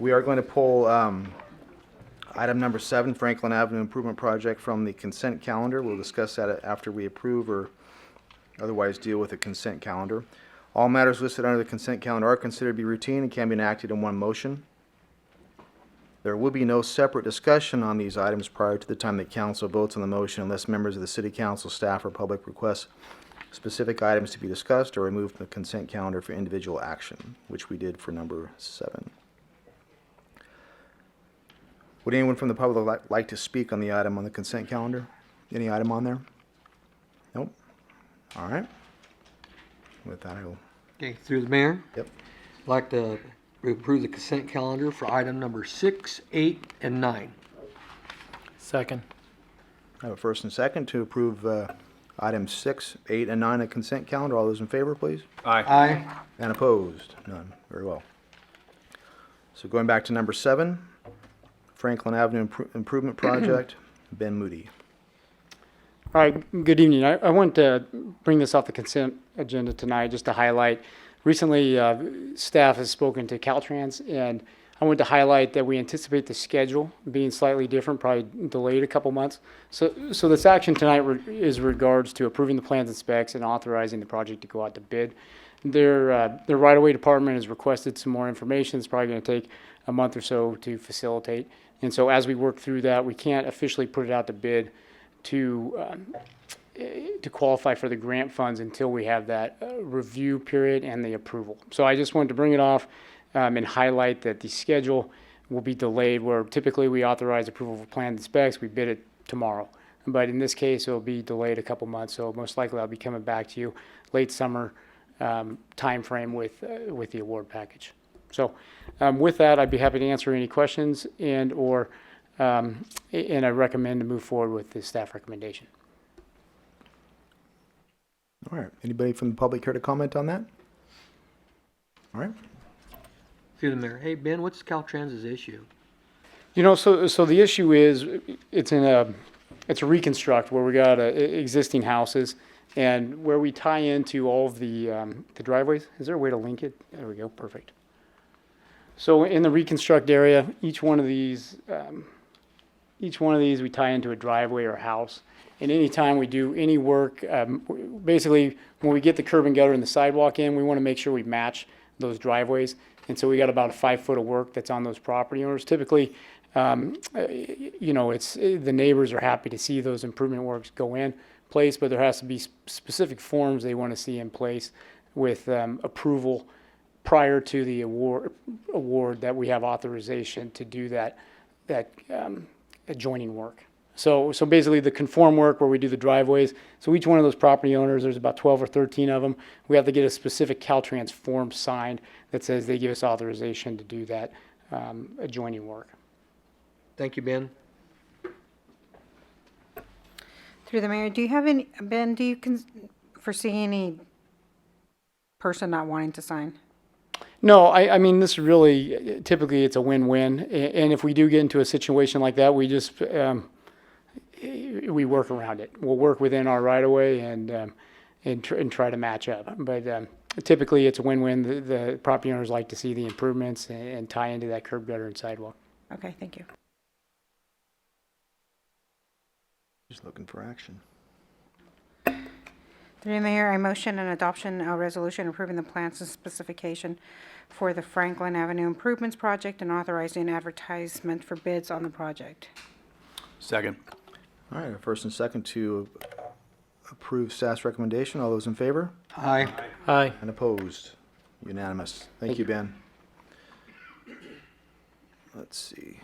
We are going to pull item number 7, Franklin Avenue Improvement Project, from the consent calendar. We'll discuss that after we approve or otherwise deal with the consent calendar. All matters listed under the consent calendar are considered to be routine and can be enacted in one motion. There will be no separate discussion on these items prior to the time that council votes on the motion unless members of the city council, staff, or public request specific items to be discussed or removed from the consent calendar for individual action, which we did for number 7. Would anyone from the public like to speak on the item on the consent calendar? Any item on there? Nope. All right. With that, I will. Okay, through the mayor. Yep. I'd like to approve the consent calendar for item number 6, 8, and 9. Second. I have a first and second to approve items 6, 8, and 9 of consent calendar. All those in favor, please. Aye. And opposed? None. Very well. So going back to number 7, Franklin Avenue Improvement Project, Ben Moody. All right, good evening. I want to bring this off the consent agenda tonight just to highlight. Recently, staff has spoken to Caltrans, and I want to highlight that we anticipate the schedule being slightly different, probably delayed a couple months. So this action tonight is regards to approving the plans and specs and authorizing the project to go out to bid. Their right-of-way department has requested some more information. It's probably going to take a month or so to facilitate. And so as we work through that, we can't officially put it out to bid to qualify for the grant funds until we have that review period and the approval. So I just wanted to bring it off and highlight that the schedule will be delayed, where typically we authorize approval for plans and specs, we bid it tomorrow. But in this case, it'll be delayed a couple months, so most likely I'll be coming back to you late summer time frame with the award package. So with that, I'd be happy to answer any questions and I recommend to move forward with the staff recommendation. All right. Anybody from the public here to comment on that? All right. Through the mayor. Hey, Ben, what's Caltrans's issue? You know, so the issue is it's a reconstruct where we got existing houses and where we tie into all of the driveways. Is there a way to link it? There we go. Perfect. So in the reconstruct area, each one of these we tie into a driveway or house. And anytime we do any work, basically when we get the curb and gutter and the sidewalk in, we want to make sure we match those driveways. And so we got about 5 foot of work that's on those property owners. Typically, you know, the neighbors are happy to see those improvement works go in place, but there has to be specific forms they want to see in place with approval prior to the award that we have authorization to do that adjoining work. So basically the conform work where we do the driveways. So each one of those property owners, there's about 12 or 13 of them. We have to get a specific Caltrans form signed that says they give us authorization to do that adjoining work. Thank you, Ben. Through the mayor, do you have any, Ben, do you foresee any person not wanting to sign? No, I mean, this really, typically it's a win-win. And if we do get into a situation like that, we just, we work around it. We'll work within our right-of-way and try to match up. But typically it's a win-win. The property owners like to see the improvements and tie into that curb gutter and sidewalk. Okay, thank you. Just looking for action. Through the mayor, I motion an adoption a resolution approving the plans and specification for the Franklin Avenue Improvements Project and authorizing advertisement for bids on the project. Second. All right. A first and second to approve staff's recommendation. All those in favor? Aye. Aye. And opposed? Unanimous. Thank you, Ben. Let's see.